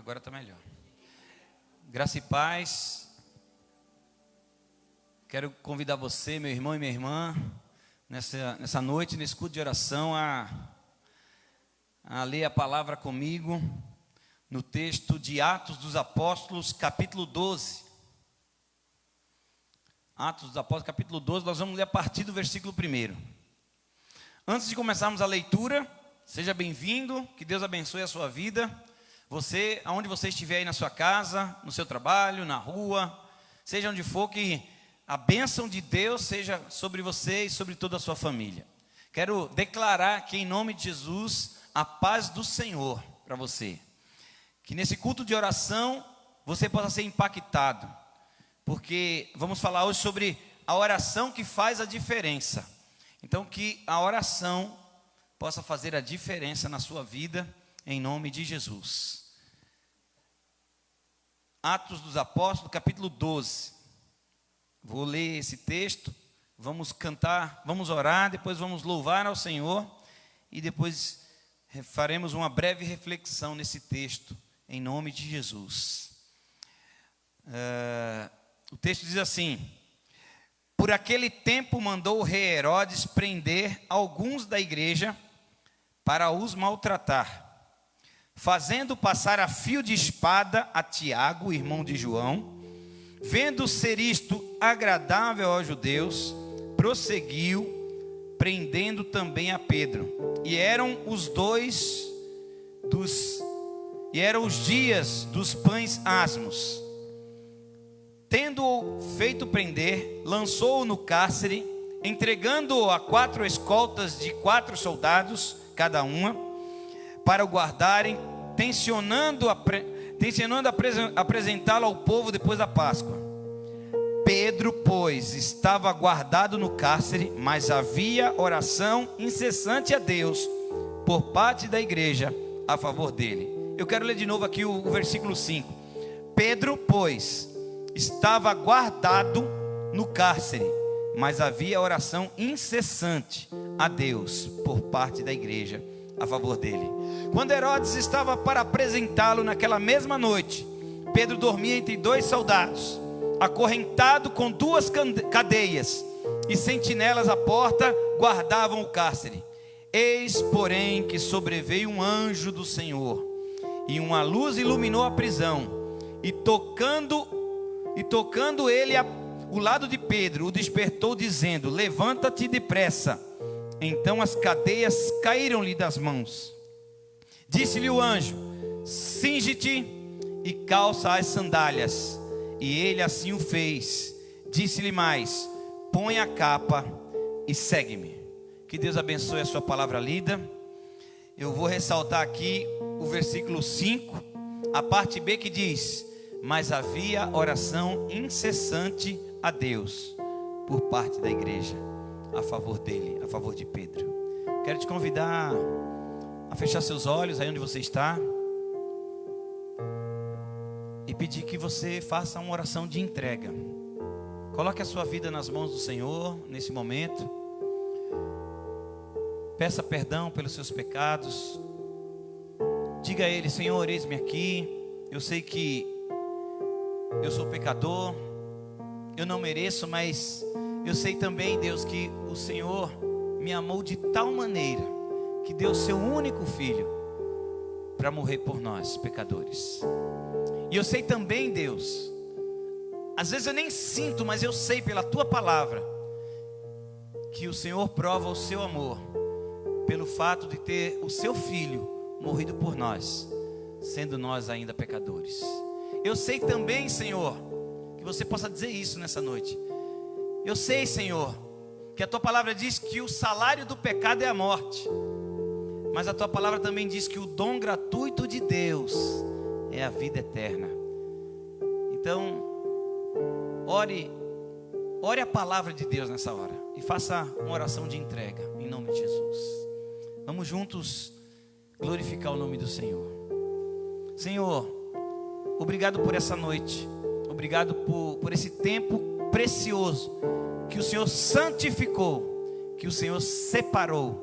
Agora está melhor. Graça e paz. Quero convidar você, meu irmão e minha irmã, nessa noite, nesse culto de oração, a ler a palavra comigo no texto de Atos dos Apóstolos, capítulo 12. Atos dos Apóstolos, capítulo 12, nós vamos ler a partir do versículo 1. Antes de começarmos a leitura, seja bem-vindo, que Deus abençoe a sua vida. Você, aonde você estiver aí na sua casa, no seu trabalho, na rua, seja onde for, que a bênção de Deus seja sobre você e sobre toda a sua família. Quero declarar aqui em nome de Jesus a paz do Senhor para você. Que nesse culto de oração você possa ser impactado, porque vamos falar hoje sobre a oração que faz a diferença. Então que a oração possa fazer a diferença na sua vida, em nome de Jesus. Atos dos Apóstolos, capítulo 12. Vou ler esse texto, vamos cantar, vamos orar, depois vamos louvar ao Senhor e depois faremos uma breve reflexão nesse texto, em nome de Jesus. O texto diz assim: por aquele tempo mandou o rei Herodes prender alguns da igreja para os maltratar, fazendo passar a fio de espada a Tiago, irmão de João. Vendo ser isto agradável aos judeus, prosseguiu, prendendo também a Pedro. E eram os dias dos pães asmos. Tendo-o feito prender, lançou-o no cárcere, entregando-o a 4 escoltas de 4 soldados, cada uma, para o guardarem, tensionando apresentá-lo ao povo depois da Páscoa. Pedro, pois, estava guardado no cárcere, mas havia oração incessante a Deus, por parte da igreja, a favor dele. Eu quero ler de novo aqui o versículo 5. Pedro, pois, estava guardado no cárcere, mas havia oração incessante a Deus, por parte da igreja, a favor dele. Quando Herodes estava para apresentá-lo naquela mesma noite, Pedro dormia entre 2 soldados, acorrentado com 2 cadeias, e sentinelas à porta guardavam o cárcere. Eis, porém, que sobreveio um anjo do Senhor, e uma luz iluminou a prisão, e tocando ele o lado de Pedro, o despertou, dizendo: levanta-te depressa. Então as cadeias caíram-lhe das mãos. Disse-lhe o anjo: cinge-te e calça as sandálias. E ele assim o fez. Disse-lhe mais: põe a capa e segue-me. Que Deus abençoe a sua palavra lida. Eu vou ressaltar aqui o versículo 5, a parte B, que diz: mas havia oração incessante a Deus, por parte da igreja, a favor dele, a favor de Pedro. Quero te convidar a fechar seus olhos aí onde você está e pedir que você faça uma oração de entrega. Coloque a sua vida nas mãos do Senhor nesse momento. Peça perdão pelos seus pecados. Diga a Ele: Senhor, eis-me aqui. Eu sei que eu sou pecador, eu não mereço, mas eu sei também, Deus, que o Senhor me amou de tal maneira que deu seu único filho para morrer por nós, pecadores. E eu sei também, Deus, às vezes eu nem sinto, mas eu sei pela tua palavra que o Senhor prova o seu amor pelo fato de ter o seu filho morrido por nós, sendo nós ainda pecadores. Eu sei também, Senhor, que você possa dizer isso nessa noite. Eu sei, Senhor, que a tua palavra diz que o salário do pecado é a morte, mas a tua palavra também diz que o dom gratuito de Deus é a vida eterna. Então, ore a palavra de Deus nessa hora e faça uma oração de entrega, em nome de Jesus. Vamos juntos glorificar o nome do Senhor. Senhor, obrigado por essa noite, obrigado por esse tempo precioso que o Senhor santificou, que o Senhor separou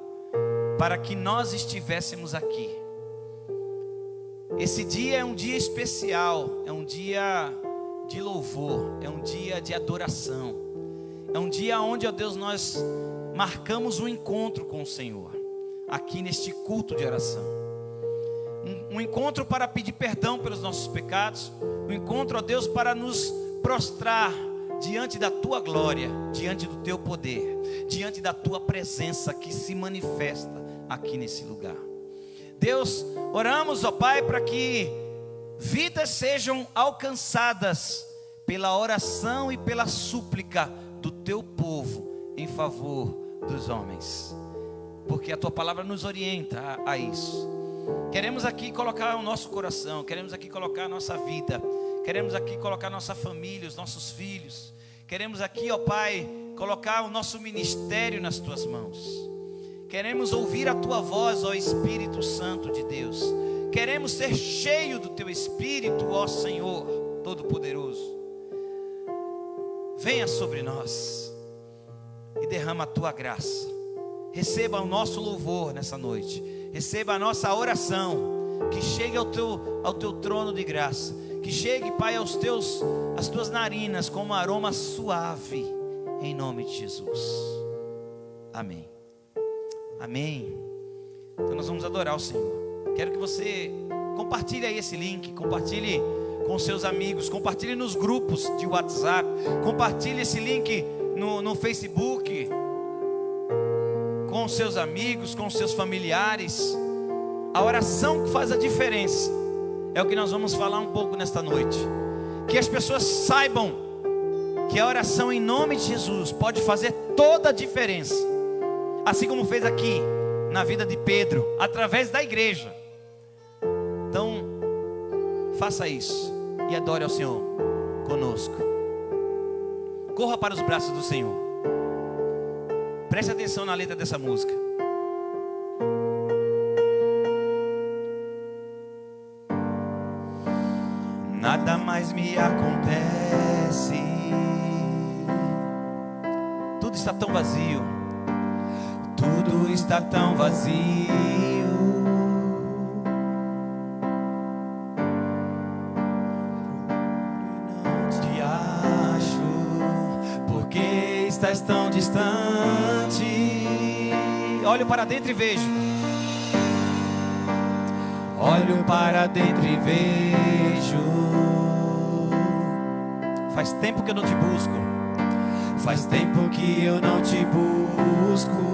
para que nós estivéssemos aqui. Esse dia é um dia especial, é um dia de louvor, é um dia de adoração, é um dia onde, ó Deus, nós marcamos um encontro com o Senhor, aqui neste culto de oração. Um encontro para pedir perdão pelos nossos pecados, um encontro, ó Deus, para nos prostrar diante da Tua glória, diante do Teu poder, diante da Tua presença que se manifesta aqui nesse lugar. Deus, oramos, ó Pai, para que vidas sejam alcançadas pela oração e pela súplica do Teu povo em favor dos homens, porque a Tua palavra nos orienta a isso. Queremos aqui colocar o nosso coração, queremos aqui colocar a nossa vida, queremos aqui colocar a nossa família, os nossos filhos, queremos aqui, ó Pai, colocar o nosso ministério nas Tuas mãos. Queremos ouvir a Tua voz, ó Espírito Santo de Deus. Queremos ser cheio do Teu Espírito, ó Senhor Todo-Poderoso. Venha sobre nós e derrama a Tua graça. Receba o nosso louvor nessa noite. Receba a nossa oração. Que chegue ao teu trono de graça. Que chegue, Pai, às Tuas narinas como um aroma suave. Em nome de Jesus. Amém. Amém. Então nós vamos adorar o Senhor. Quero que você compartilhe aí esse link, compartilhe com seus amigos, compartilhe nos grupos de WhatsApp, compartilhe esse link no Facebook, com seus amigos, com seus familiares. A oração que faz a diferença é o que nós vamos falar um pouco nesta noite. Que as pessoas saibam que a oração em nome de Jesus pode fazer toda a diferença. Assim como fez aqui na vida de Pedro, através da igreja. Então, faça isso e adore ao Senhor conosco. Corra para os braços do Senhor. Preste atenção na letra dessa música. Nada mais me acontece, tudo está tão vazio. Tudo está tão vazio. Não te acho, porque estás tão distante. Olho para dentro e vejo. Olho para dentro e vejo. Faz tempo que eu não te busco. Faz tempo que eu não te busco.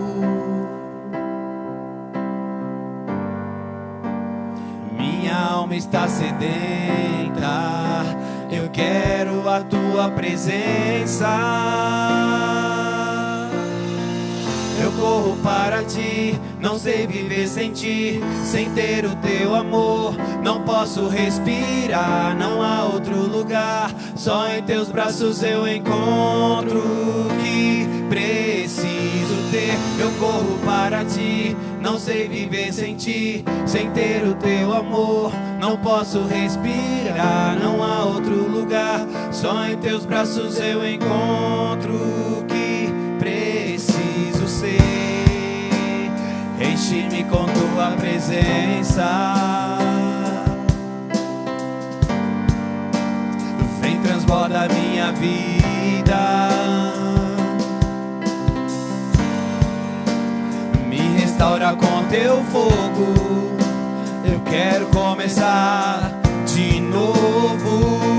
Minha alma está sedenta. Eu quero a Tua presença. Eu corro para Ti, não sei viver sem Ti, sem ter o Teu amor. Não posso respirar, não há outro lugar. Só em Teus braços eu encontro o que preciso ter. Eu corro para Ti, não sei viver sem Ti, sem ter o Teu amor. Não posso respirar, não há outro lugar. Só em Teus braços eu encontro o que preciso ser. Enche-me com Tua presença. Vem, transborda a minha vida. Me restaura com Teu fogo. Eu quero começar de novo.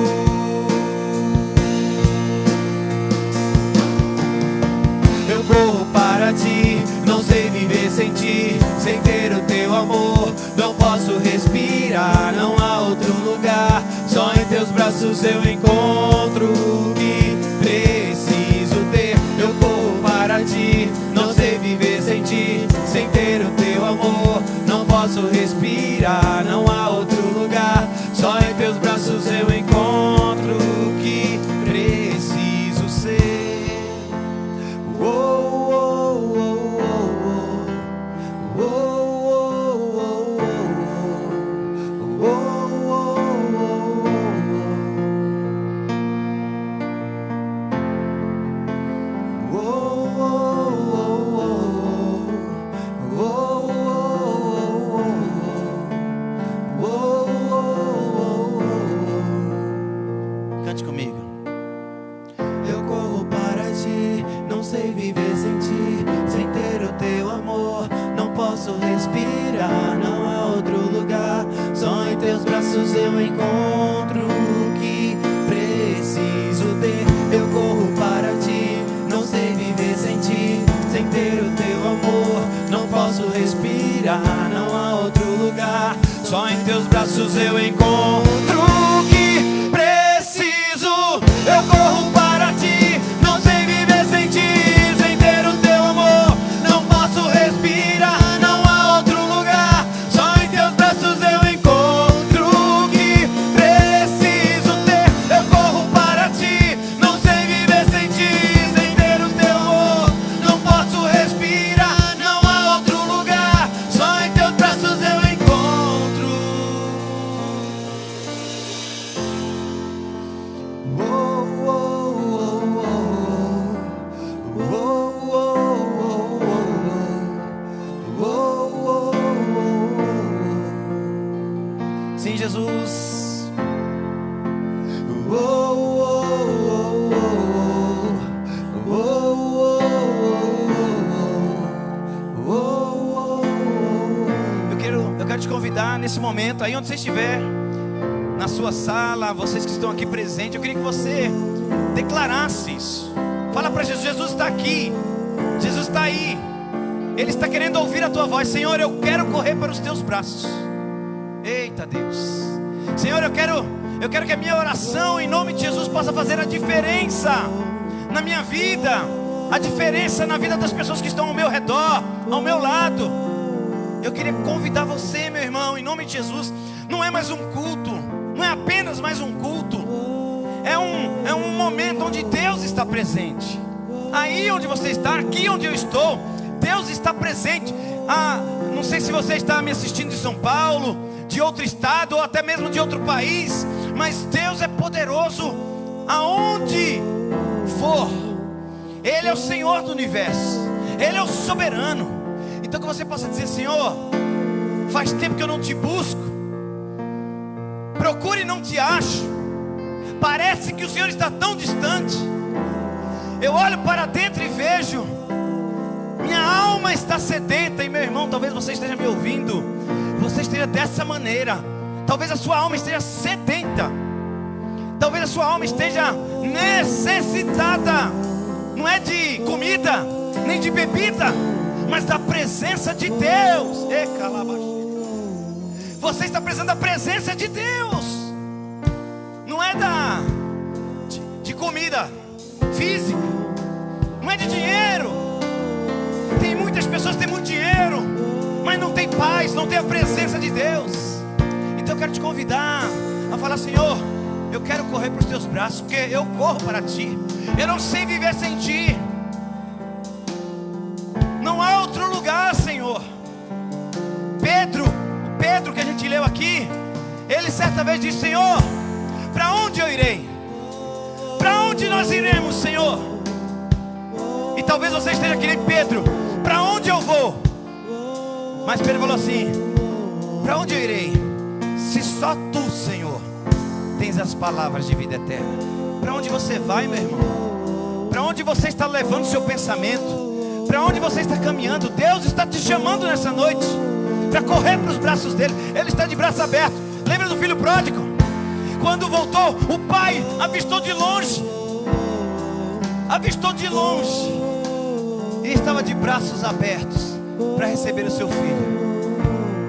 Eu corro para Ti, não sei viver sem Ti, sem ter o Teu amor. Não posso respirar, não há outro lugar. Só em Teus braços eu encontro o que preciso ter. Eu corro para Ti, não sei viver sem Ti, sem ter o Teu amor. Não posso respirar, não há outro lugar. Só em Teus braços eu encontro o que preciso ser. Oh, eu encontro o que preciso ter. Eu corro para ti, não sei viver sem ti. Sem ter o teu amor, não posso respirar. Não há outro lugar, só em teus braços eu encontro o que preciso. Eu corro para ti, não sei viver sem ti. Sem ter o teu amor, não posso respirar. Não há outro lugar, só em teus braços eu encontro o que preciso ter. Eu corro para ti, não sei viver sem ti. Sem ter o teu amor, não posso respirar. Não há outro lugar, só em teus braços eu encontro. Sim, Jesus. Eu quero te convidar nesse momento, aí onde você estiver, na sua sala, vocês que estão aqui presentes, eu queria que você declarasse isso. Fala para Jesus: Jesus está aqui, Jesus está aí, Ele está querendo ouvir a tua voz. Senhor, eu quero correr para os teus braços. Eita Deus, Senhor, eu quero que a minha oração em nome de Jesus possa fazer a diferença na minha vida, a diferença na vida das pessoas que estão ao meu redor, ao meu lado. Eu queria convidar você, meu irmão, em nome de Jesus. Não é mais um culto, não é apenas mais um culto, é um momento onde Deus está presente. Aí onde você está, aqui onde eu estou, Deus está presente. Não sei se você está me assistindo de São Paulo, de outro estado ou até mesmo de outro país, mas Deus é poderoso aonde for. Ele é o Senhor do universo, Ele é o soberano. Então que você possa dizer: Senhor, faz tempo que eu não te busco, procuro e não te acho, parece que o Senhor está tão distante. Eu olho para dentro e vejo, minha alma está sedenta. E meu irmão, talvez você esteja me ouvindo, você esteja dessa maneira. Talvez a sua alma esteja sedenta, talvez a sua alma esteja necessitada, não é de comida, nem de bebida, mas da presença de Deus. Você está precisando da presença de Deus. Não é de comida física, não é de dinheiro. Tem muitas pessoas que têm muito dinheiro, mas não tem paz, não tem a presença de Deus. Então eu quero te convidar a falar: Senhor, eu quero correr para os teus braços, porque eu corro para ti. Eu não sei viver sem ti. Não há outro lugar, Senhor. Pedro que a gente leu aqui, ele certa vez disse: Senhor, para onde eu irei? Para onde nós iremos, Senhor? E talvez você esteja aqui: Pedro, para onde eu vou? Mas Pedro falou assim: para onde eu irei? Se só tu, Senhor, tens as palavras de vida eterna. Para onde você vai, meu irmão? Para onde você está levando o seu pensamento? Para onde você está caminhando? Deus está te chamando nessa noite para correr para os braços dele. Ele está de braços abertos. Lembra do filho pródigo? Quando voltou, o pai avistou de longe, e estava de braços abertos para receber o seu filho.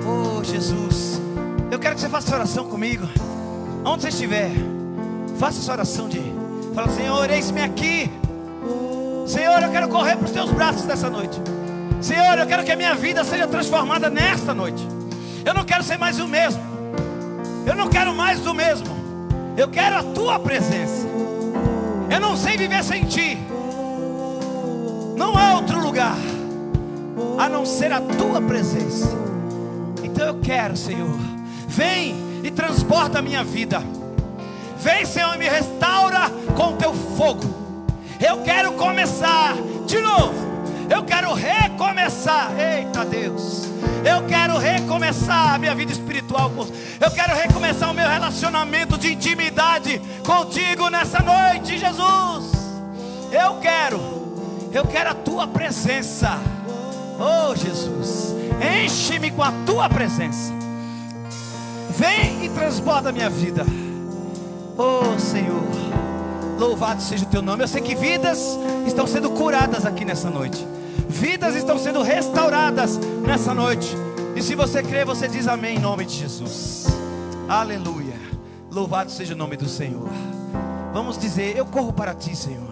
Oh Jesus, eu quero que você faça essa oração comigo. Onde você estiver, faça essa oração fala: Senhor, eis-me aqui. Senhor, eu quero correr para os teus braços nessa noite. Senhor, eu quero que a minha vida seja transformada nesta noite. Eu não quero ser mais o mesmo. Eu não quero mais do mesmo. Eu quero a tua presença. Eu não sei viver sem ti. Não há outro lugar a não ser a tua presença. Então eu quero, Senhor, vem e transborda a minha vida. Vem, Senhor, e me restaura com o teu fogo. Eu quero começar de novo. Eu quero recomeçar. Eita Deus, eu quero recomeçar a minha vida espiritual. Eu quero recomeçar o meu relacionamento de intimidade contigo nessa noite, Jesus. Eu quero a tua presença. Oh Jesus, enche-me com a tua presença. Vem e transborda a minha vida. Oh Senhor, louvado seja o teu nome. Eu sei que vidas estão sendo curadas aqui nessa noite. Vidas estão sendo restauradas nessa noite. E se você crê, você diz amém em nome de Jesus. Aleluia. Louvado seja o nome do Senhor. Vamos dizer: eu corro para ti, Senhor.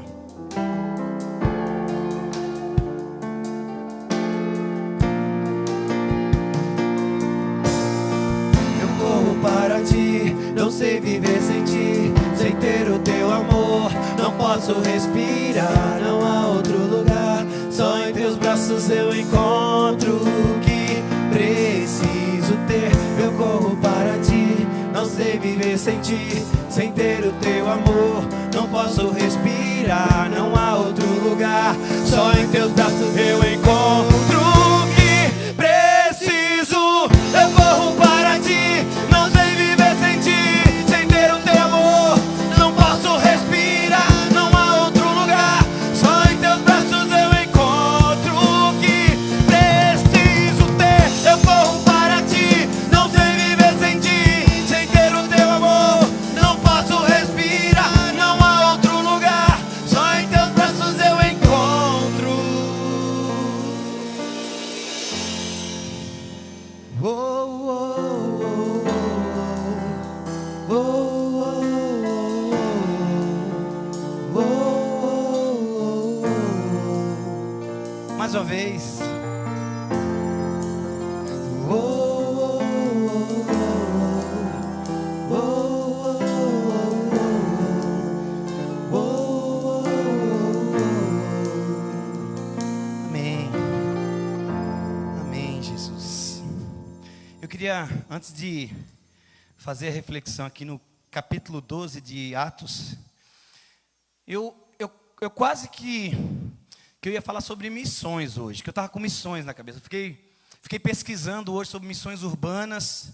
Eu corro para ti, não sei viver sem ti. Sem ter o teu amor, não posso respirar. Não há outro lugar, só em teus braços eu encontro o que preciso ter. Eu corro para ti, não sei viver sem ti. Sem ter o teu amor, não posso respirar. Não há outro lugar, só em teus braços eu encontro o que preciso. Eu corro para ti, não sei viver sem ti. Sem ter o teu amor, não posso respirar. Não há outro lugar, só em teus braços eu encontro o que preciso ter. Eu corro para ti, não sei viver sem ti. Sem ter o teu amor, não posso respirar. Não há outro lugar, só em teus braços eu encontro. Oh, oh, oh, oh, oh, oh. Mais uma vez. Amém. Amém, Jesus. Eu queria, antes de fazer a reflexão aqui no capítulo 12 de Atos, eu quase que eu ia falar sobre missões hoje, que eu estava com missões na cabeça. Fiquei pesquisando hoje sobre missões urbanas.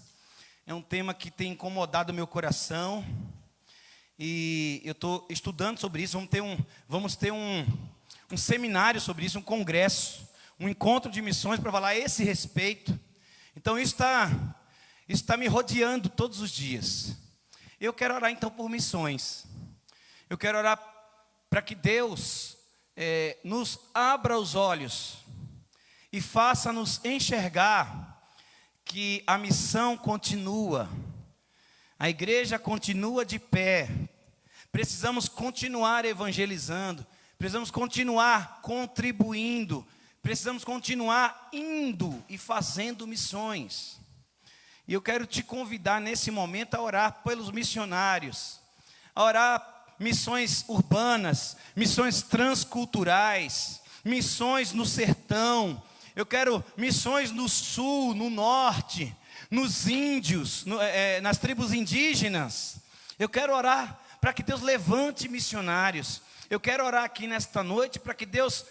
É um tema que tem incomodado o meu coração. E eu estou estudando sobre isso. Vamos ter um seminário sobre isso, um congresso, um encontro de missões para falar a esse respeito. Então isso está me rodeando todos os dias. Eu quero orar então por missões. Eu quero orar para que Deus nos abra os olhos e faça-nos enxergar que a missão continua, a igreja continua de pé. Precisamos continuar evangelizando, precisamos continuar contribuindo, precisamos continuar indo e fazendo missões. E eu quero te convidar nesse momento a orar pelos missionários, a orar missões urbanas, missões transculturais, missões no sertão. Eu quero missões no sul, no norte, nos índios, nas tribos indígenas. Eu quero orar para que Deus levante missionários. Eu quero orar aqui nesta noite para que Deus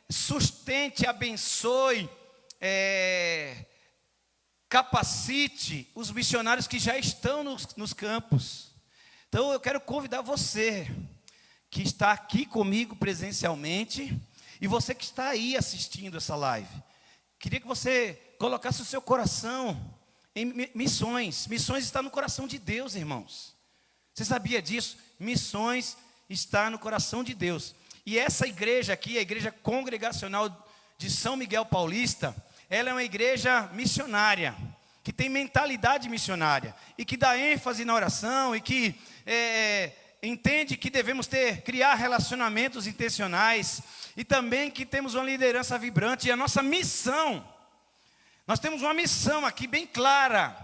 sustente, abençoe, capacite os missionários que já estão nos campos. Então eu quero convidar você que está aqui comigo presencialmente e você que está aí assistindo essa live. Queria que você colocasse o seu coração em missões. Missões está no coração de Deus, irmãos. Você sabia disso? Missões está no coração de Deus. E essa igreja aqui, a Igreja Congregacional de São Miguel Paulista, ela é uma igreja missionária, que tem mentalidade missionária, e que dá ênfase na oração, e que entende que devemos criar relacionamentos intencionais, e também que temos uma liderança vibrante. E a nossa missão, nós temos uma missão aqui bem clara,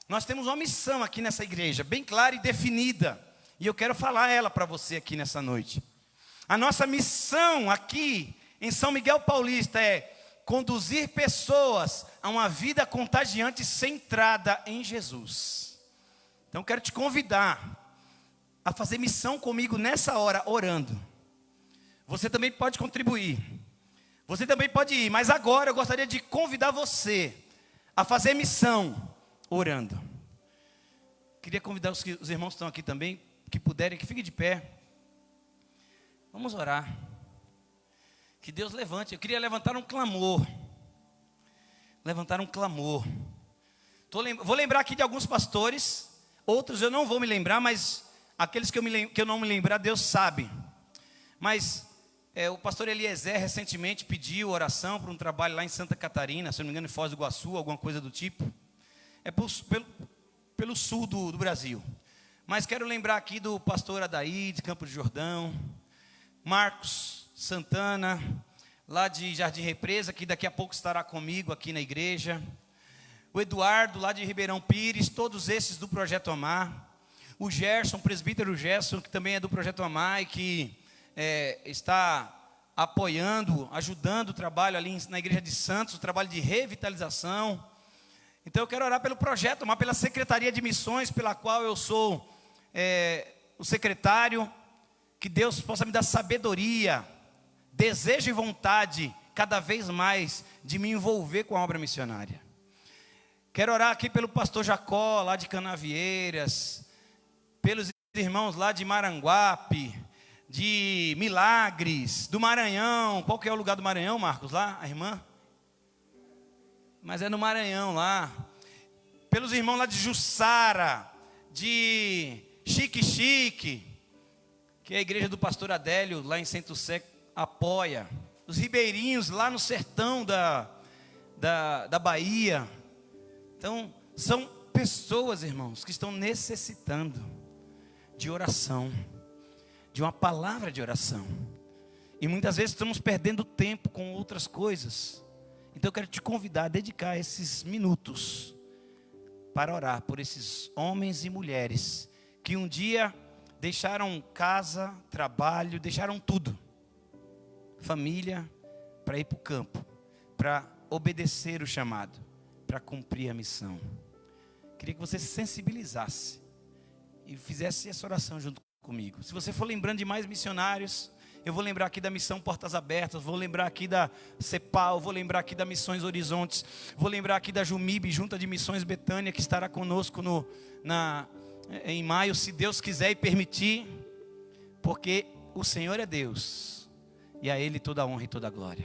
nós temos uma missão aqui nessa igreja, bem clara e definida, e eu quero falar ela para você aqui nessa noite. A nossa missão aqui em São Miguel Paulista é conduzir pessoas a uma vida contagiante centrada em Jesus. Então eu quero te convidar a fazer missão comigo nessa hora, orando. Você também pode contribuir, você também pode ir, mas agora eu gostaria de convidar você a fazer missão orando. Queria convidar os irmãos que estão aqui também, que puderem, que fiquem de pé. Vamos orar. Que Deus levante. Eu queria levantar um clamor. Vou lembrar aqui de alguns pastores, outros eu não vou me lembrar, mas aqueles que eu não me lembrar, Deus sabe. Mas o pastor Eliezer recentemente pediu oração para um trabalho lá em Santa Catarina, se não me engano em Foz do Iguaçu, alguma coisa do tipo. Pelo sul do Brasil. Mas quero lembrar aqui do pastor Adaí, de Campo de Jordão, Marcos Santana, lá de Jardim Represa, que daqui a pouco estará comigo aqui na igreja. O Eduardo, lá de Ribeirão Pires, todos esses do Projeto Amar. O Gerson, o presbítero Gerson, que também é do Projeto Amar e que está apoiando, ajudando o trabalho ali na igreja de Santos, o trabalho de revitalização. Então eu quero orar pelo Projeto Amar, pela Secretaria de Missões, pela qual eu sou o secretário. Que Deus possa me dar sabedoria, desejo e vontade, cada vez mais, de me envolver com a obra missionária. Quero orar aqui pelo pastor Jacó, lá de Canavieiras, pelos irmãos lá de Maranguape, de Milagres, do Maranhão. Qual que é o lugar do Maranhão, Marcos, lá? A irmã? Mas é no Maranhão lá. Pelos irmãos lá de Jussara, de Chique, que é a igreja do pastor Adélio, lá em Centro Sé, apoia. Os ribeirinhos lá no sertão da Bahia. Então, são pessoas, irmãos, que estão necessitando de oração, de uma palavra de oração. E muitas vezes estamos perdendo tempo com outras coisas. Então eu quero te convidar a dedicar esses minutos para orar por esses homens e mulheres que um dia deixaram casa, trabalho, deixaram tudo, família, para ir para o campo, para obedecer o chamado, para cumprir a missão. Queria que você se sensibilizasse e fizesse essa oração junto comigo. Se você for lembrando de mais missionários, eu vou lembrar aqui da Missão Portas Abertas, vou lembrar aqui da CEPAL, vou lembrar aqui da Missões Horizontes, vou lembrar aqui da Jumib, Junta de Missões Betânia, que estará conosco em maio, se Deus quiser e permitir, porque o Senhor é Deus, e a Ele toda a honra e toda a glória.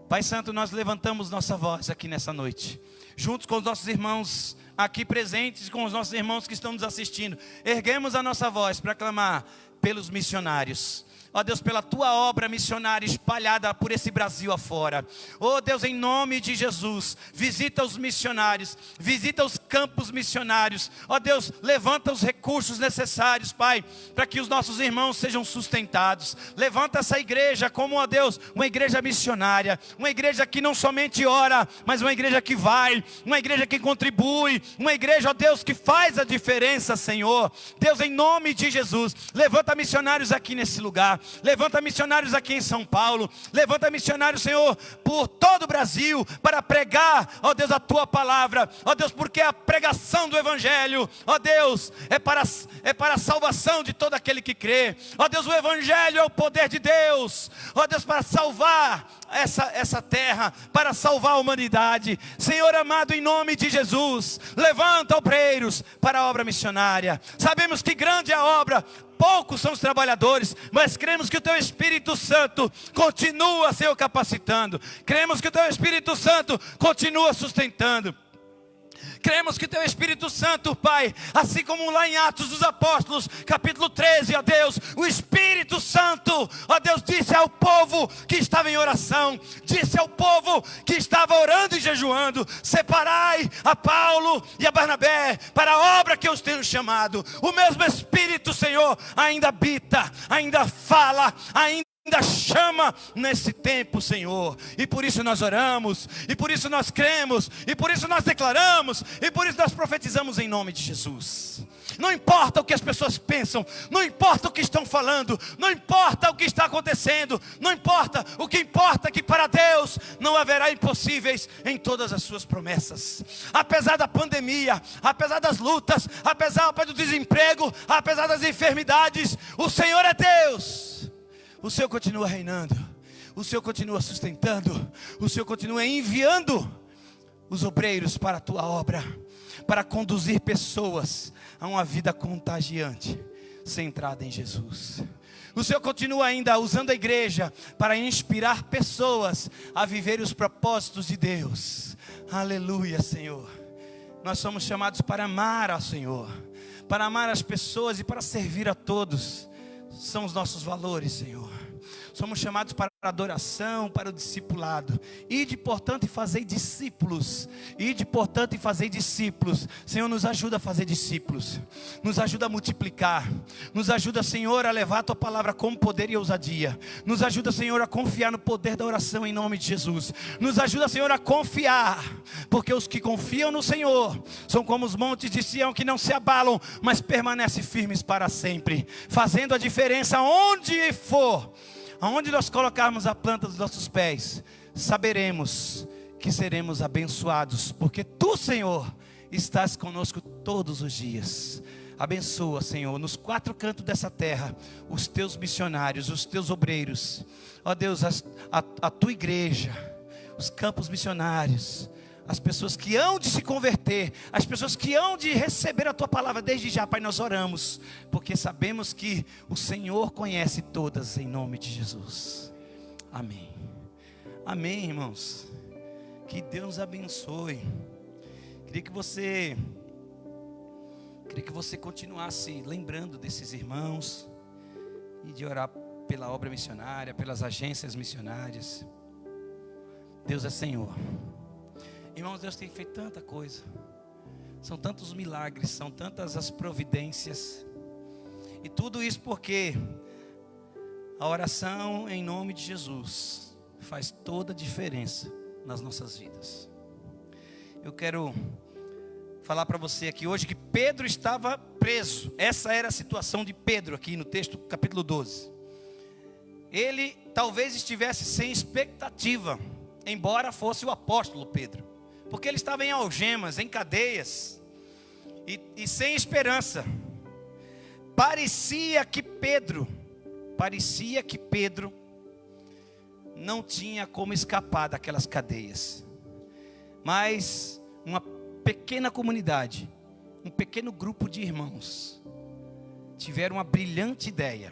Pai Santo, nós levantamos nossa voz aqui nessa noite, juntos com os nossos irmãos aqui presentes, com os nossos irmãos que estão nos assistindo, erguemos a nossa voz para clamar pelos missionários. Ó Deus, pela tua obra missionária espalhada por esse Brasil afora. Ó Deus, em nome de Jesus, visita os missionários, visita os campos missionários. Ó Deus, levanta os recursos necessários, Pai, para que os nossos irmãos sejam sustentados. Levanta essa igreja como, ó Deus, uma igreja missionária, uma igreja que não somente ora, mas uma igreja que vai, uma igreja que contribui, uma igreja, ó Deus, que faz a diferença, Senhor. Deus, em nome de Jesus, levanta missionários aqui nesse lugar. Levanta missionários aqui em São Paulo. Levanta missionários, Senhor, por todo o Brasil, para pregar, ó Deus, a tua palavra. Ó Deus, porque a pregação do Evangelho, ó Deus, é para a salvação de todo aquele que crê. Ó Deus, o Evangelho é o poder de Deus. Ó Deus, para salvar essa terra, para salvar a humanidade. Senhor amado, em nome de Jesus, levanta obreiros para a obra missionária. Sabemos que grande é a obra, poucos são os trabalhadores, mas cremos que o teu Espírito Santo continua, Senhor, capacitando. Cremos que o teu Espírito Santo continua sustentando. Cremos que teu Espírito Santo, Pai, assim como lá em Atos dos Apóstolos, capítulo 13, ó Deus, o Espírito Santo, ó Deus, disse ao povo que estava em oração, disse ao povo que estava orando e jejuando: separai a Paulo e a Barnabé para a obra que eu os tenho chamado. O mesmo Espírito, Senhor, ainda habita, ainda fala, ainda chama nesse tempo, Senhor. E por isso nós oramos, e por isso nós cremos, e por isso nós declaramos, e por isso nós profetizamos em nome de Jesus. Não importa o que as pessoas pensam, não importa o que estão falando, não importa o que está acontecendo, não importa, o que importa é que para Deus não haverá impossíveis em todas as suas promessas. Apesar da pandemia, apesar das lutas, apesar do desemprego, apesar das enfermidades, o Senhor é Deus. O Senhor continua reinando, o Senhor continua sustentando, o Senhor continua enviando os obreiros para a tua obra, para conduzir pessoas a uma vida contagiante, centrada em Jesus. O Senhor continua ainda usando a igreja para inspirar pessoas a viver os propósitos de Deus. Aleluia, Senhor. Nós somos chamados para amar ao Senhor, para amar as pessoas e para servir a todos. São os nossos valores, Senhor. Somos chamados para a adoração, para o discipulado. Ide, portanto, e fazei discípulos. Ide, portanto, e fazei discípulos. Senhor, nos ajuda a fazer discípulos. Nos ajuda a multiplicar. Nos ajuda, Senhor, a levar a Tua palavra com poder e ousadia. Nos ajuda, Senhor, a confiar no poder da oração em nome de Jesus. Nos ajuda, Senhor, a confiar. Porque os que confiam no Senhor são como os montes de Sião que não se abalam, mas permanecem firmes para sempre. Fazendo a diferença onde for. Aonde nós colocarmos a planta dos nossos pés, saberemos que seremos abençoados, porque Tu, Senhor, estás conosco todos os dias. Abençoa, Senhor, nos 4 cantos dessa terra, os Teus missionários, os Teus obreiros. Ó Deus, a Tua igreja, os campos missionários, as pessoas que hão de se converter, as pessoas que hão de receber a Tua palavra. Desde já, Pai, nós oramos, porque sabemos que o Senhor conhece todas, em nome de Jesus. Amém. Amém, irmãos. Que Deus nos abençoe. Queria que você continuasse lembrando desses irmãos e de orar pela obra missionária, pelas agências missionárias. Deus é Senhor. Irmãos, Deus tem feito tanta coisa. São tantos milagres, são tantas as providências. E tudo isso porque a oração em nome de Jesus faz toda a diferença nas nossas vidas. Eu quero falar para você aqui hoje que Pedro estava preso. Essa era a situação de Pedro aqui no texto, capítulo 12. Ele talvez estivesse sem expectativa, embora fosse o apóstolo Pedro. Porque ele estava em algemas, em cadeias, e sem esperança. Parecia que Pedro não tinha como escapar daquelas cadeias. Mas uma pequena comunidade, um pequeno grupo de irmãos, tiveram uma brilhante ideia.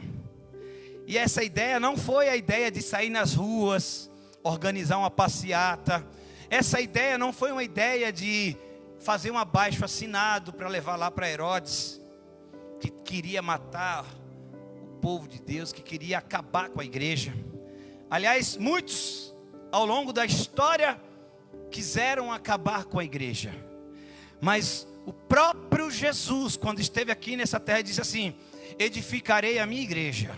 E essa ideia não foi a ideia de sair nas ruas, organizar uma passeata. Essa ideia não foi uma ideia de fazer um abaixo-assinado para levar lá para Herodes, que queria matar o povo de Deus, que queria acabar com a igreja. Aliás, muitos ao longo da história quiseram acabar com a igreja. Mas o próprio Jesus, quando esteve aqui nessa terra, disse assim: edificarei a minha igreja,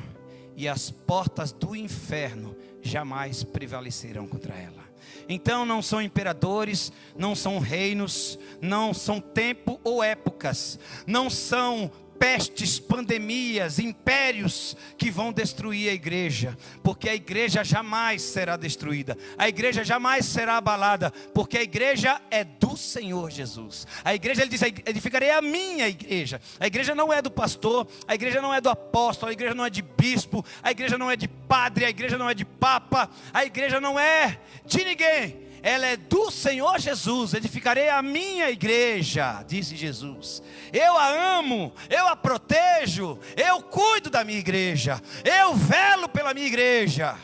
e as portas do inferno jamais prevalecerão contra ela. Então não são imperadores, não são reinos, não são tempo ou épocas, não são pestes, pandemias, impérios que vão destruir a igreja, porque a igreja jamais será destruída, a igreja jamais será abalada, porque a igreja é do Senhor Jesus. A igreja, ele diz, edificarei a minha igreja. A igreja não é do pastor, a igreja não é do apóstolo, a igreja não é de bispo, a igreja não é de padre, a igreja não é de papa, a igreja não é de ninguém. Ela é do Senhor Jesus. Edificarei a minha igreja, disse Jesus. Eu a amo, eu a protejo, eu cuido da minha igreja, eu velo pela minha igreja.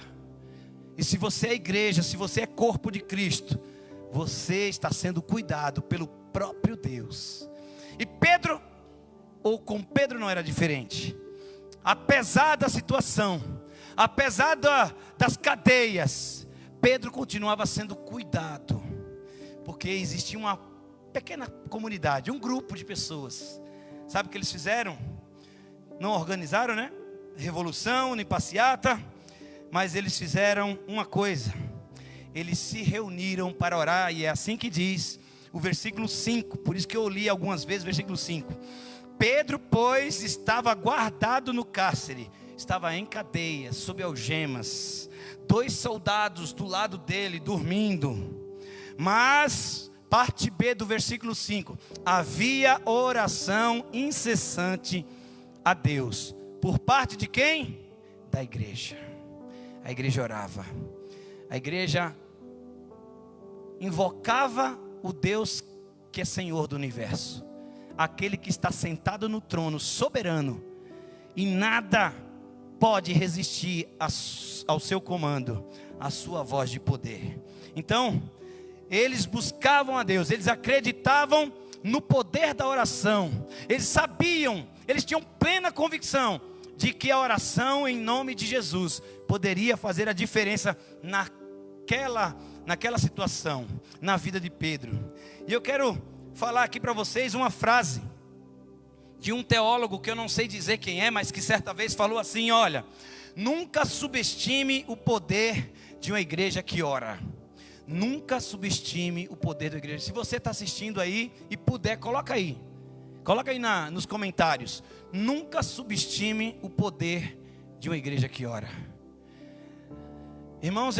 E se você é igreja, se você é corpo de Cristo, você está sendo cuidado pelo próprio Deus. E Pedro, ou com Pedro não era diferente. Apesar da situação, apesar das cadeias, Pedro continuava sendo cuidado, porque existia uma pequena comunidade, um grupo de pessoas. Sabe o que eles fizeram? Não organizaram, né? Revolução, nem passeata, mas eles fizeram uma coisa. Eles se reuniram para orar, e é assim que diz o versículo 5, por isso que eu li algumas vezes o versículo 5. Pedro, pois, estava guardado no cárcere, estava em cadeia, sob algemas, 2 soldados do lado dele dormindo. Mas, parte B do versículo 5, havia oração incessante a Deus. Por parte de quem? Da igreja. A igreja orava. A igreja invocava o Deus que é Senhor do universo, aquele que está sentado no trono soberano, e nada pode resistir ao seu comando, à sua voz de poder. Então, eles buscavam a Deus, eles acreditavam no poder da oração. Eles sabiam, eles tinham plena convicção de que a oração em nome de Jesus poderia fazer a diferença naquela situação, na vida de Pedro. E eu quero falar aqui para vocês uma frase de um teólogo que eu não sei dizer quem é, mas que certa vez falou assim: olha, nunca subestime o poder de uma igreja que ora. Nunca subestime o poder da igreja. Se você está assistindo aí e puder, coloca aí nos comentários. Nunca subestime o poder de uma igreja que ora. Irmãos,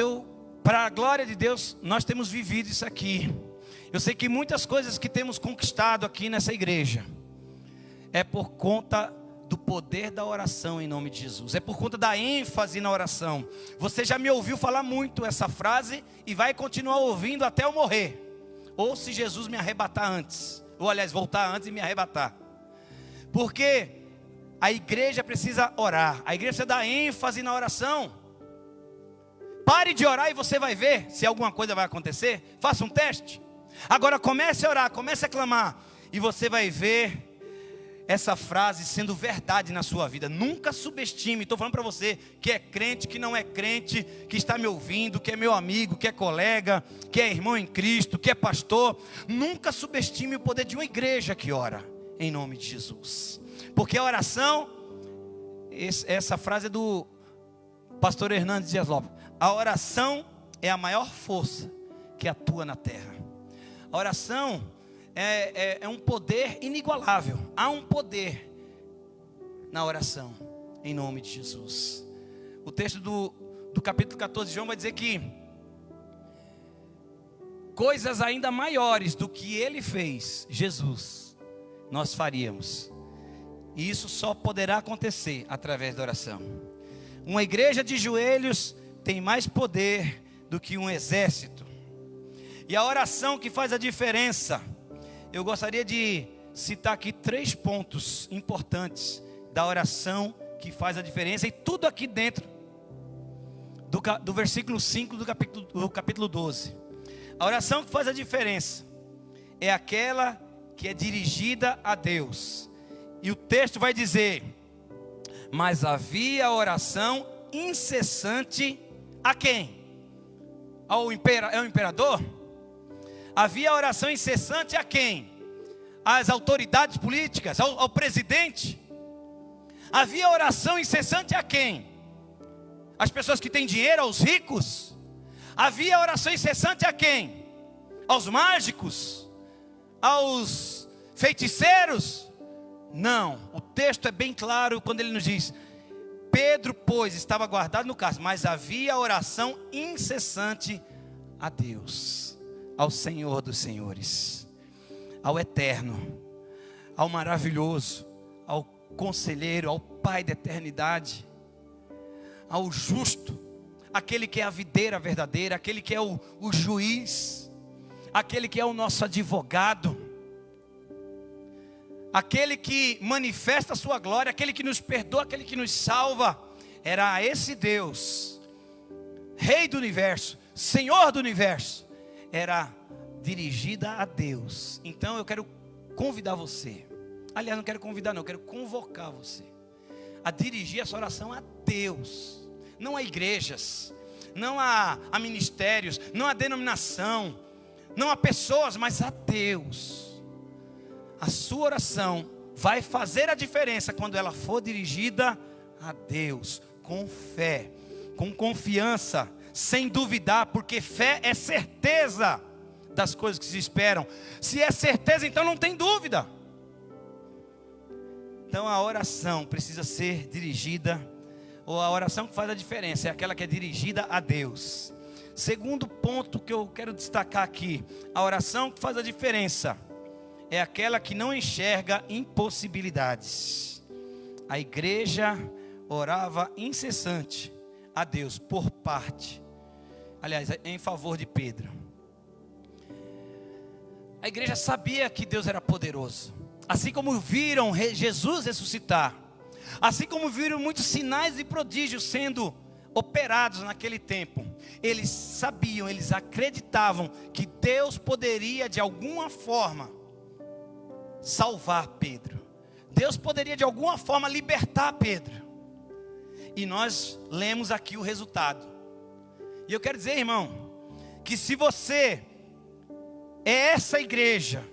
para a glória de Deus, nós temos vivido isso aqui. Eu sei que muitas coisas que temos conquistado aqui nessa igreja é por conta do poder da oração em nome de Jesus. É por conta da ênfase na oração. Você já me ouviu falar muito essa frase e vai continuar ouvindo até eu morrer. Ou se Jesus me arrebatar antes. Ou aliás, voltar antes e me arrebatar. Porque a igreja precisa orar. A igreja precisa dar ênfase na oração. Pare de orar e você vai ver se alguma coisa vai acontecer. Faça um teste. Agora comece a orar, comece a clamar. E você vai ver essa frase sendo verdade na sua vida. Nunca subestime. Estou falando para você que é crente, que não é crente, que está me ouvindo, que é meu amigo, que é colega, que é irmão em Cristo, que é pastor. Nunca subestime o poder de uma igreja que ora em nome de Jesus. Porque a oração, essa frase é do pastor Hernandes Dias Lopes. A oração é a maior força que atua na terra. A oração é um poder inigualável. Há um poder na oração, em nome de Jesus. O texto do capítulo 14 de João vai dizer que coisas ainda maiores do que ele fez, Jesus, nós faríamos. E isso só poderá acontecer através da oração. Uma igreja de joelhos tem mais poder do que um exército. E a oração que faz a diferença. Eu gostaria de citar aqui 3 pontos importantes da oração que faz a diferença. E tudo aqui dentro do versículo 5 do capítulo 12. A oração que faz a diferença é aquela que é dirigida a Deus. E o texto vai dizer: mas havia oração incessante a quem? É o imperador? Havia oração incessante a quem? Às autoridades políticas, ao presidente. Havia oração incessante a quem? As pessoas que têm dinheiro, aos ricos. Havia oração incessante a quem? Aos mágicos? Aos feiticeiros? Não, o texto é bem claro quando ele nos diz: Pedro, pois, estava guardado no cárcere, mas havia oração incessante a Deus, ao Senhor dos senhores, ao eterno, ao maravilhoso, ao conselheiro, ao Pai da eternidade, ao justo, aquele que é a videira verdadeira, aquele que é o juiz, aquele que é o nosso advogado, aquele que manifesta a sua glória, aquele que nos perdoa, aquele que nos salva. Era a esse Deus, Rei do universo, Senhor do universo, era dirigida a Deus. Então eu quero convidar você, aliás, não quero convidar não, eu quero convocar você a dirigir essa oração a Deus, não a igrejas, não a ministérios, não a denominação, não a pessoas, mas a Deus. A sua oração vai fazer a diferença quando ela for dirigida a Deus, com fé, com confiança, sem duvidar, porque fé é certeza das coisas que se esperam. Se é certeza, então não tem dúvida. Então a oração precisa ser dirigida, ou a oração que faz a diferença é aquela que é dirigida a Deus. Segundo ponto que eu quero destacar aqui, a oração que faz a diferença é aquela que não enxerga impossibilidades. A igreja orava incessante a Deus por parte, aliás, em favor de Pedro. A igreja sabia que Deus era poderoso. Assim como viram Jesus ressuscitar, assim como viram muitos sinais e prodígios sendo operados naquele tempo, eles sabiam, eles acreditavam que Deus poderia de alguma forma salvar Pedro. Deus poderia de alguma forma libertar Pedro. E nós lemos aqui o resultado. E eu quero dizer, irmão, que se você é essa igreja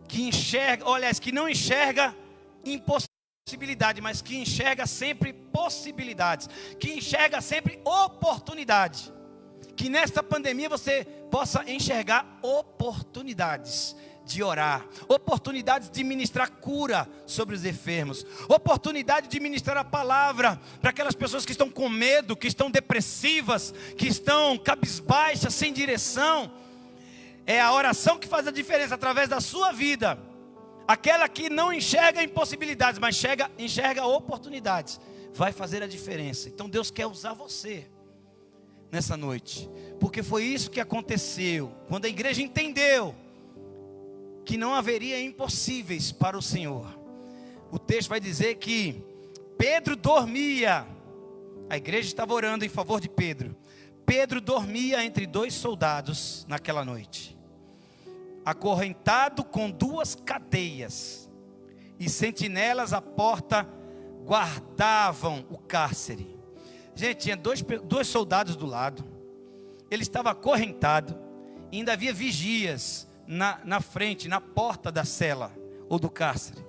que enxerga, olha, que não enxerga impossibilidade, mas que enxerga sempre possibilidades, que enxerga sempre oportunidade, que nesta pandemia você possa enxergar oportunidades de orar, oportunidades de ministrar cura sobre os enfermos, oportunidade de ministrar a palavra para aquelas pessoas que estão com medo, que estão depressivas, que estão cabisbaixas, sem direção. É a oração que faz a diferença através da sua vida. Aquela que não enxerga impossibilidades, mas enxerga oportunidades, vai fazer a diferença. Então Deus quer usar você nessa noite, porque foi isso que aconteceu quando a igreja entendeu que não haveria impossíveis para o Senhor. O texto vai dizer que Pedro dormia. A igreja estava orando em favor de Pedro. Pedro dormia entre 2 soldados naquela noite, acorrentado com 2 cadeias, e sentinelas à porta guardavam o cárcere. Gente, tinha dois soldados do lado, ele estava acorrentado, e ainda havia vigias na frente, na porta da cela ou do cárcere.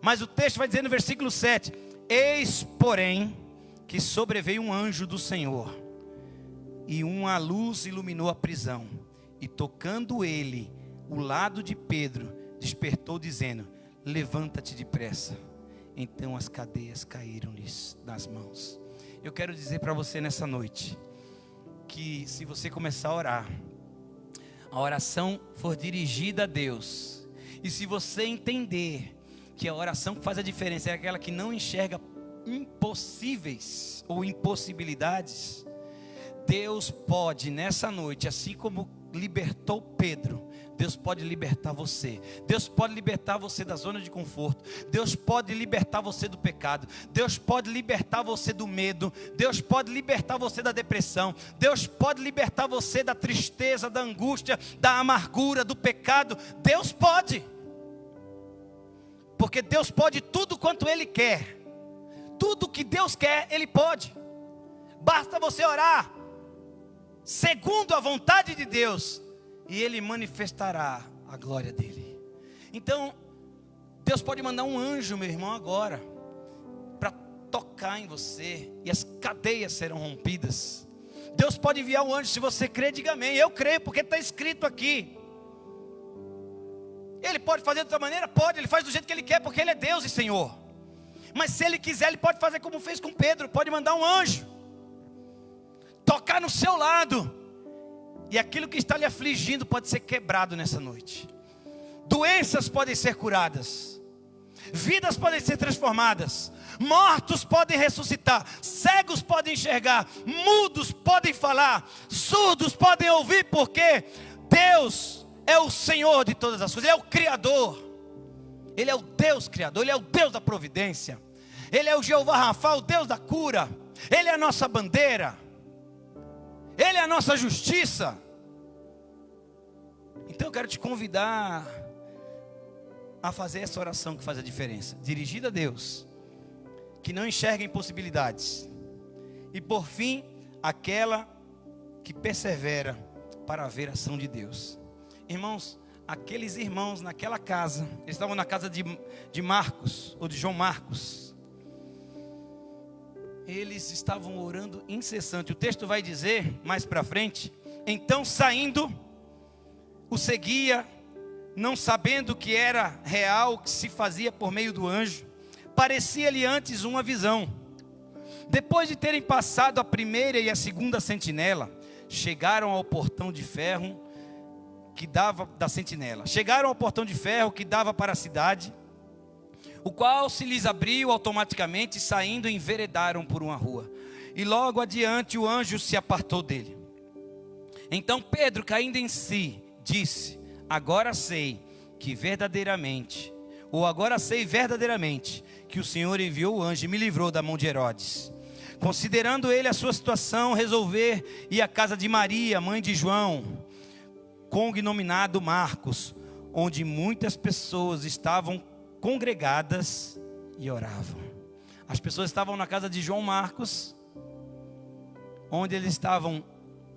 Mas o texto vai dizer no versículo 7: eis, porém, que sobreveio um anjo do Senhor, e uma luz iluminou a prisão, e tocando ele o lado de Pedro, despertou dizendo: levanta-te depressa. Então as cadeias caíram-lhes nas mãos. Eu quero dizer para você nessa noite, que se você começar a orar, a oração for dirigida a Deus, e se você entender que a oração que faz a diferença é aquela que não enxerga impossíveis ou impossibilidades, Deus pode nessa noite, assim como libertou Pedro, Deus pode libertar você. Deus pode libertar você da zona de conforto. Deus pode libertar você do pecado. Deus pode libertar você do medo. Deus pode libertar você da depressão. Deus pode libertar você da tristeza, da angústia, da amargura, do pecado. Deus pode. Porque Deus pode tudo quanto Ele quer. Tudo que Deus quer, Ele pode. Basta você orar segundo a vontade de Deus, e Ele manifestará a glória dEle. Então, Deus pode mandar um anjo, meu irmão, agora, para tocar em você, e as cadeias serão rompidas. Deus pode enviar um anjo, se você crê, diga amém. Eu creio, porque está escrito aqui. Ele pode fazer de outra maneira? Pode, Ele faz do jeito que Ele quer, porque Ele é Deus e Senhor. Mas se Ele quiser, Ele pode fazer como fez com Pedro, pode mandar um anjo, tocar no seu lado, e aquilo que está lhe afligindo pode ser quebrado nessa noite. Doenças podem ser curadas, vidas podem ser transformadas, mortos podem ressuscitar, cegos podem enxergar, mudos podem falar, surdos podem ouvir, porque Deus é o Senhor de todas as coisas. Ele é o Criador, Ele é o Deus Criador, Ele é o Deus da providência, Ele é o Jeová Rafa, o Deus da cura, Ele é a nossa bandeira, Ele é a nossa justiça. Então eu quero te convidar a fazer essa oração que faz a diferença, dirigida a Deus, que não enxerga impossibilidades, e por fim, aquela que persevera para ver a ação de Deus. Irmãos, aqueles irmãos naquela casa, eles estavam na casa de Marcos, ou de João Marcos, eles estavam orando incessante. O texto vai dizer mais para frente: então saindo, o seguia, não sabendo que era real o que se fazia por meio do anjo. Parecia-lhe antes uma visão. Depois de terem passado a primeira e a segunda sentinela, chegaram ao portão de ferro que dava da sentinela. Chegaram ao portão de ferro que dava para a cidade, o qual se lhes abriu automaticamente, e saindo enveredaram por uma rua. E logo adiante o anjo se apartou dele. Então Pedro, caindo em si, disse: agora sei verdadeiramente que o Senhor enviou o anjo e me livrou da mão de Herodes. Considerando ele a sua situação, resolver ir à casa de Maria, mãe de João, cognominado Marcos, onde muitas pessoas estavam congregadas e oravam. As pessoas estavam na casa de João Marcos, onde eles estavam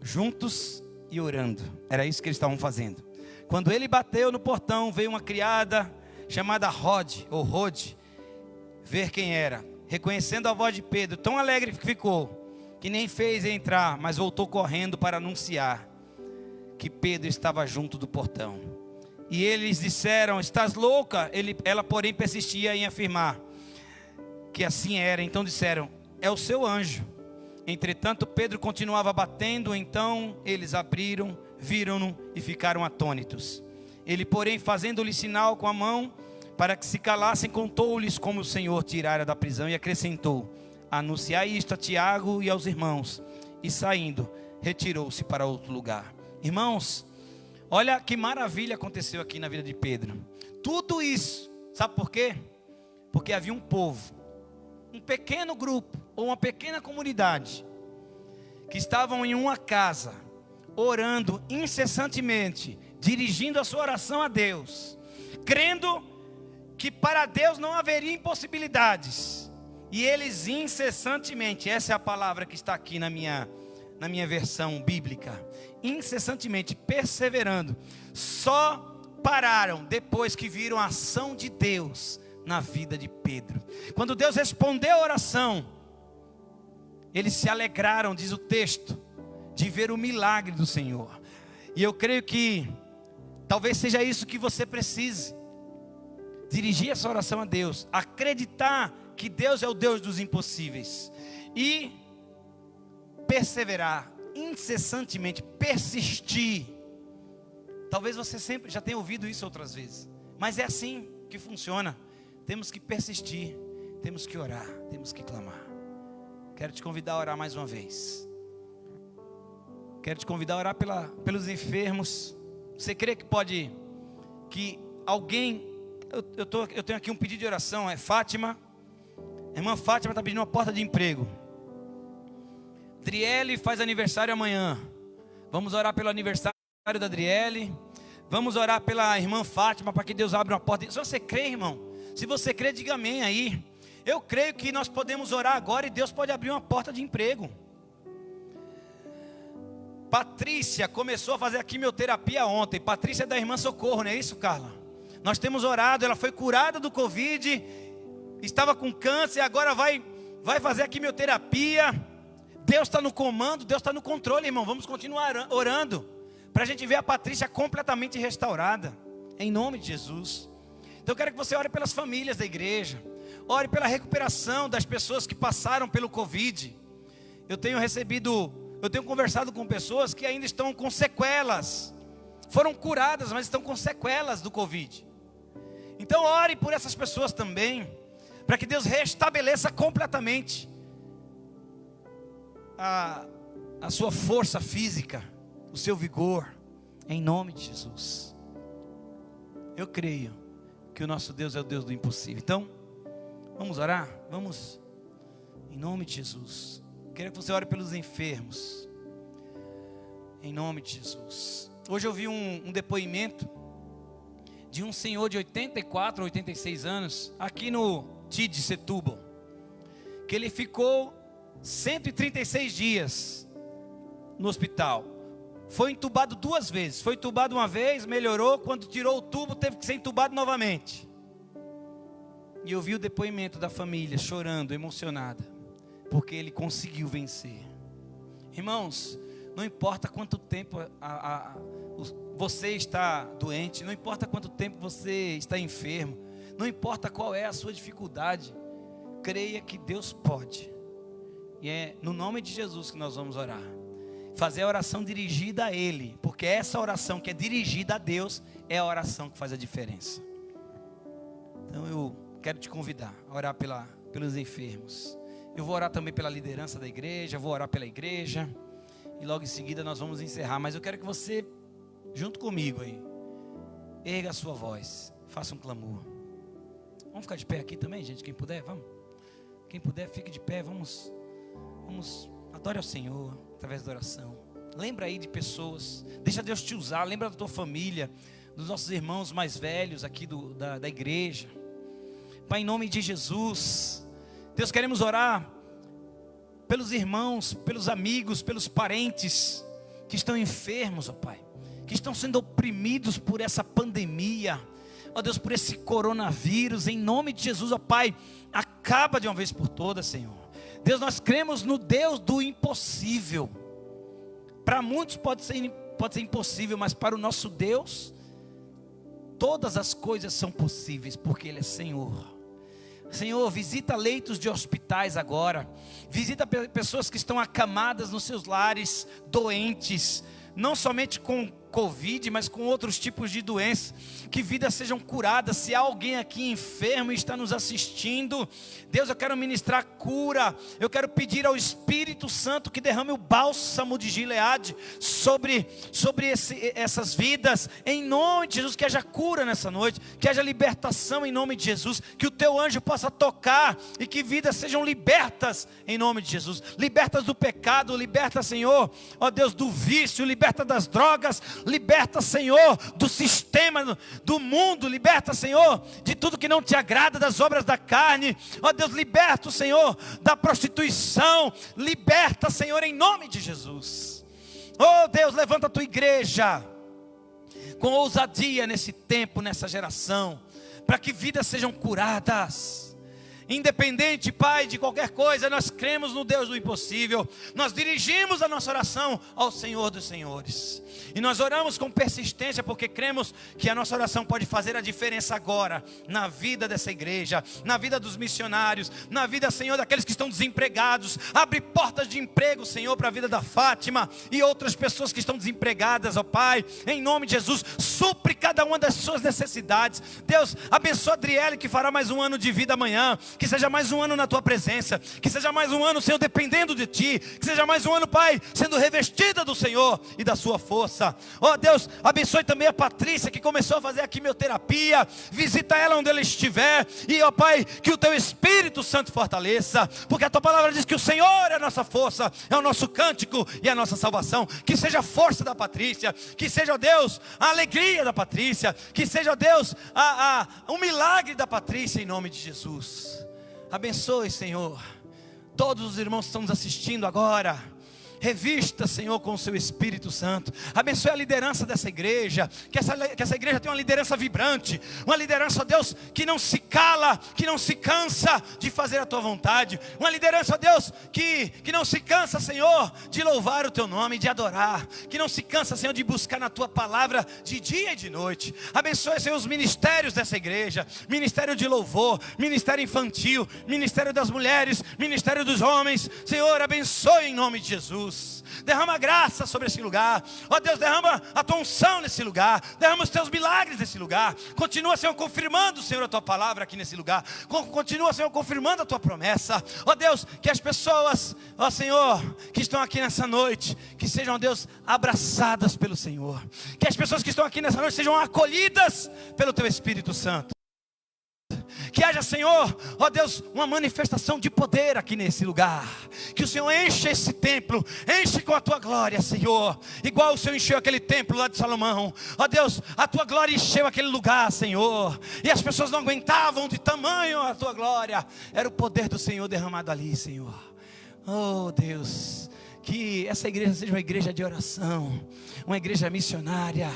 juntos e orando. Era isso que eles estavam fazendo. Quando ele bateu no portão, veio uma criada chamada Rode, ver quem era. Reconhecendo a voz de Pedro, tão alegre que ficou, que nem fez entrar, mas voltou correndo para anunciar que Pedro estava junto do portão. E eles disseram: estás louca? Ela porém persistia em afirmar que assim era. Então disseram: é o seu anjo. Entretanto Pedro continuava batendo. Então eles abriram, viram-no e ficaram atônitos. Ele porém, fazendo-lhe sinal com a mão para que se calassem, contou-lhes como o Senhor tirara da prisão e acrescentou: anunciai isto a Tiago e aos irmãos. E saindo, retirou-se para outro lugar. Irmãos, olha que maravilha aconteceu aqui na vida de Pedro. Tudo isso, sabe por quê? Porque havia um povo, um pequeno grupo, ou uma pequena comunidade, que estavam em uma casa, orando incessantemente, dirigindo a sua oração a Deus, crendo que para Deus não haveria impossibilidades. E eles incessantemente, essa é a palavra que está aqui na minha versão bíblica, incessantemente perseverando, só pararam depois que viram a ação de Deus na vida de Pedro. Quando Deus respondeu a oração, eles se alegraram, diz o texto, de ver o milagre do Senhor. E eu creio que talvez seja isso que você precise: dirigir essa oração a Deus, acreditar que Deus é o Deus dos impossíveis e perseverar, incessantemente, persistir. Talvez você sempre já tenha ouvido isso outras vezes, mas é assim que funciona. Temos que persistir, temos que orar, temos que clamar. Quero te convidar a orar mais uma vez. Quero te convidar a orar pelos enfermos. Você crê que alguém... Eu tenho aqui um pedido de oração. É Fátima. A irmã Fátima está pedindo uma porta de emprego. Adriele faz aniversário amanhã. Vamos orar pelo aniversário da Adriele. Vamos orar pela irmã Fátima, para que Deus abra uma porta. Se você crê, irmão, se você crê, diga amém aí. Eu creio que nós podemos orar agora e Deus pode abrir uma porta de emprego. Patrícia começou a fazer a quimioterapia ontem. Patrícia é da irmã Socorro, não é isso, Carla? Nós temos orado, ela foi curada do Covid, estava com câncer, agora vai fazer a quimioterapia. Deus está no comando, Deus está no controle, irmão. Vamos continuar orando, para a gente ver a Patrícia completamente restaurada, em nome de Jesus. Então eu quero que você ore pelas famílias da igreja, ore pela recuperação das pessoas que passaram pelo Covid. Eu tenho conversado com pessoas que ainda estão com sequelas, foram curadas, mas estão com sequelas do Covid. Então ore por essas pessoas também, para que Deus restabeleça completamente a sua força física, o seu vigor, em nome de Jesus. Eu creio que o nosso Deus é o Deus do impossível. Então, vamos orar? Vamos, em nome de Jesus. Quero que você ore pelos enfermos, em nome de Jesus. Hoje eu vi um depoimento de um senhor de 84, 86 anos, aqui no TID Setúbal, que ele ficou 136 dias no hospital. Foi entubado 2 vezes. Foi entubado uma vez, melhorou. Quando tirou o tubo, teve que ser entubado novamente. E eu vi o depoimento da família chorando, emocionada, porque ele conseguiu vencer. Irmãos, não importa quanto tempo você está doente, não importa quanto tempo você está enfermo, não importa qual é a sua dificuldade, creia que Deus pode. E é no nome de Jesus que nós vamos orar. Fazer a oração dirigida a Ele, porque essa oração que é dirigida a Deus é a oração que faz a diferença. Então eu quero te convidar a orar pelos enfermos. Eu vou orar também pela liderança da igreja, vou orar pela igreja, e logo em seguida nós vamos encerrar. Mas eu quero que você, junto comigo aí, erga a sua voz, faça um clamor. Vamos ficar de pé aqui também, gente, quem puder, vamos. Quem puder, fique de pé, vamos, adore ao Senhor através da oração. Lembra aí de pessoas, deixa Deus te usar, lembra da tua família. dos nossos irmãos mais velhos aqui da igreja. Pai, em nome de Jesus, Deus, queremos orar pelos irmãos, pelos amigos, pelos parentes que estão enfermos, ó Pai, que estão sendo oprimidos por essa pandemia, ó Deus, por esse coronavírus. Em nome de Jesus, ó Pai, acaba de uma vez por todas, Senhor. Deus, nós cremos no Deus do impossível. Para muitos pode ser impossível, mas para o nosso Deus todas as coisas são possíveis, porque Ele é Senhor. Senhor, visita leitos de hospitais agora, visita pessoas que estão acamadas nos seus lares, doentes, não somente com Covid, mas com outros tipos de doenças, que vidas sejam curadas. Se há alguém aqui enfermo e está nos assistindo, Deus, eu quero ministrar cura, eu quero pedir ao Espírito Santo que derrame o bálsamo de Gileade sobre essas vidas, em nome de Jesus. Que haja cura nessa noite, que haja libertação em nome de Jesus, que o teu anjo possa tocar e que vidas sejam libertas em nome de Jesus, libertas do pecado, liberta, Senhor, ó Deus, do vício, liberta das drogas, liberta, Senhor, do sistema do mundo, liberta, Senhor, de tudo que não te agrada, das obras da carne, ó Deus, liberta, Senhor, da prostituição, liberta, Senhor, em nome de Jesus. Oh Deus, levanta a tua igreja com ousadia nesse tempo, nessa geração, para que vidas sejam curadas. Independente, Pai, de qualquer coisa, nós cremos no Deus do impossível. Nós dirigimos a nossa oração ao Senhor dos Senhores, e nós oramos com persistência, porque cremos que a nossa oração pode fazer a diferença agora, na vida dessa igreja, na vida dos missionários, na vida, Senhor, daqueles que estão desempregados. Abre portas de emprego, Senhor, para a vida da Fátima e outras pessoas que estão desempregadas, ó Pai, em nome de Jesus. Supre cada uma das suas necessidades. Deus, abençoa a Adriele, que fará mais um ano de vida amanhã. Que seja mais um ano na tua presença, que seja mais um ano, Senhor, dependendo de ti, que seja mais um ano, Pai, sendo revestida do Senhor e da sua força. Ó Deus, abençoe também a Patrícia, que começou a fazer a quimioterapia. Visita ela onde ela estiver, e ó Pai, que o teu Espírito Santo fortaleça, porque a tua palavra diz que o Senhor é a nossa força, é o nosso cântico e a nossa salvação. Que seja a força da Patrícia, que seja, ó Deus, a alegria da Patrícia, que seja, ó Deus, o milagre da Patrícia, em nome de Jesus. Abençoe, Senhor, todos os irmãos que estão nos assistindo agora. Revista, Senhor, com o seu Espírito Santo. Abençoe a liderança dessa igreja, que essa igreja tenha uma liderança vibrante, uma liderança, ó Deus, que não se cala, que não se cansa de fazer a tua vontade, uma liderança, ó Deus, que não se cansa, Senhor, de louvar o teu nome, de adorar, que não se cansa, Senhor, de buscar na tua palavra de dia e de noite. Abençoe, Senhor, os ministérios dessa igreja, ministério de louvor, ministério infantil, ministério das mulheres, ministério dos homens. Senhor, abençoe em nome de Jesus. Derrama graça sobre esse lugar, ó Deus, derrama a tua unção nesse lugar, derrama os teus milagres nesse lugar. Continua, Senhor, confirmando, Senhor, a tua palavra aqui nesse lugar. Continua, Senhor, confirmando a tua promessa. Ó Deus, que as pessoas, ó Senhor, que estão aqui nessa noite, que sejam, ó Deus, abraçadas pelo Senhor. Que as pessoas que estão aqui nessa noite sejam acolhidas pelo teu Espírito Santo. Que haja, Senhor, ó Deus, uma manifestação de poder aqui nesse lugar. Que o Senhor enche esse templo, enche com a tua glória, Senhor, igual o Senhor encheu aquele templo lá de Salomão. Ó Deus, a tua glória encheu aquele lugar, Senhor, e as pessoas não aguentavam de tamanho a tua glória. Era o poder do Senhor derramado ali, Senhor. Oh Deus, que essa igreja seja uma igreja de oração, uma igreja missionária.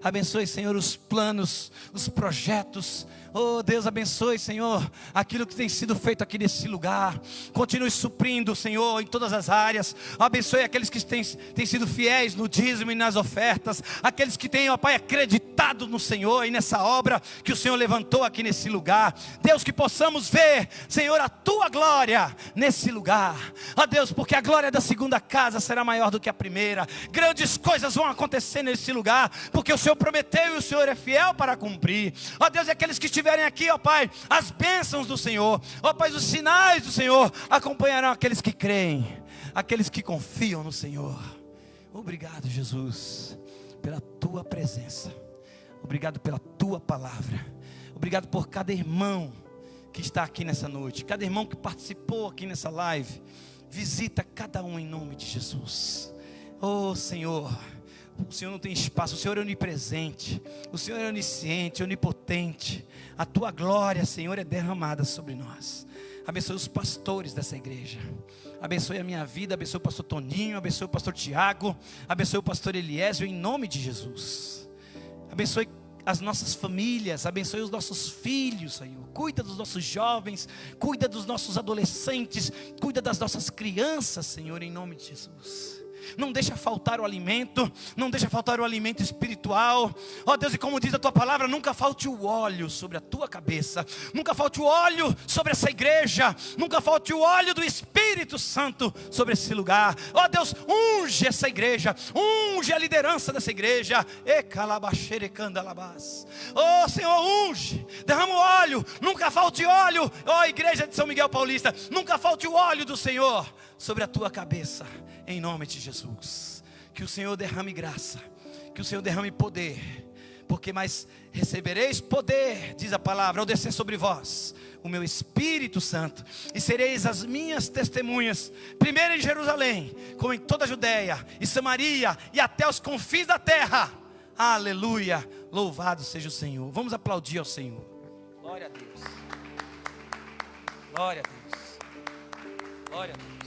Abençoe, Senhor, os planos, os projetos. Oh Deus, abençoe, Senhor, aquilo que tem sido feito aqui nesse lugar. Continue suprindo, Senhor, em todas as áreas. Abençoe aqueles que têm sido fiéis no dízimo e nas ofertas. Aqueles que têm, ó Pai, acreditado no Senhor e nessa obra que o Senhor levantou aqui nesse lugar. Deus, que possamos ver, Senhor, a tua glória nesse lugar. Ó Deus, porque a glória da segunda casa será maior do que a primeira. Grandes coisas vão acontecer nesse lugar, porque o Senhor prometeu e o Senhor é fiel para cumprir. Ó Deus, e aqueles que estiverem aqui, ó Pai, as bênçãos do Senhor, ó Pai, os sinais do Senhor acompanharão aqueles que creem, aqueles que confiam no Senhor. Obrigado, Jesus, pela tua presença. Obrigado pela tua palavra. Obrigado por cada irmão que está aqui nessa noite, cada irmão que participou aqui nessa live. Visita cada um em nome de Jesus. Oh Senhor, o Senhor não tem espaço. O Senhor é onipresente, o Senhor é onisciente, onipotente. A tua glória, Senhor, é derramada sobre nós. Abençoe os pastores dessa igreja. Abençoe a minha vida, abençoe o pastor Toninho, abençoe o pastor Tiago, abençoe o pastor Eliésio, em nome de Jesus. Abençoe as nossas famílias, abençoe os nossos filhos, Senhor. Cuida dos nossos jovens, cuida dos nossos adolescentes, cuida das nossas crianças, Senhor, em nome de Jesus. Não deixa faltar o alimento, não deixa faltar o alimento espiritual. Ó Deus, e como diz a tua palavra, nunca falte o óleo sobre a tua cabeça, nunca falte o óleo sobre essa igreja, nunca falte o óleo do Espírito Santo sobre esse lugar. Ó Deus, unge essa igreja, unge a liderança dessa igreja. Ó Senhor, unge, derrama o óleo, nunca falte óleo. Ó igreja de São Miguel Paulista, nunca falte o óleo do Senhor sobre a tua cabeça, em nome de Jesus. Que o Senhor derrame graça, que o Senhor derrame poder, porque mais recebereis poder, diz a palavra, ao descer sobre vós o meu Espírito Santo, e sereis as minhas testemunhas, primeiro em Jerusalém, como em toda a Judéia e Samaria e até os confins da terra. Aleluia, louvado seja o Senhor. Vamos aplaudir ao Senhor. Glória a Deus, glória a Deus, glória a Deus.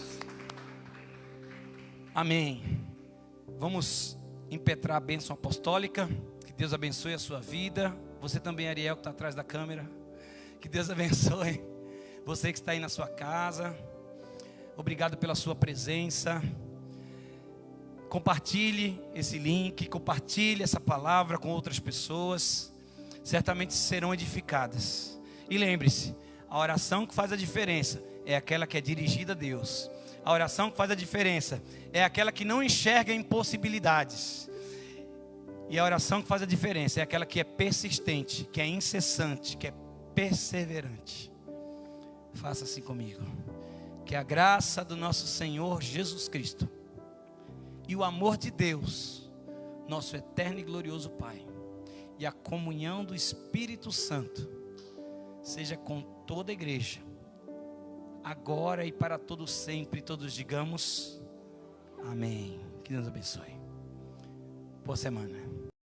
Amém. Vamos impetrar a bênção apostólica. Que Deus abençoe a sua vida. Você também, Ariel, que está atrás da câmera. Que Deus abençoe você que está aí na sua casa. Obrigado pela sua presença. Compartilhe esse link, compartilhe essa palavra com outras pessoas. Certamente serão edificadas. E lembre-se, a oração que faz a diferença é aquela que é dirigida a Deus. A oração que faz a diferença é aquela que não enxerga impossibilidades. E a oração que faz a diferença é aquela que é persistente, que é incessante, que é perseverante. Faça assim comigo. Que a graça do nosso Senhor Jesus Cristo e o amor de Deus, nosso eterno e glorioso Pai, e a comunhão do Espírito Santo seja com toda a igreja, agora e para todo sempre. Todos digamos amém. Que Deus abençoe. Boa semana.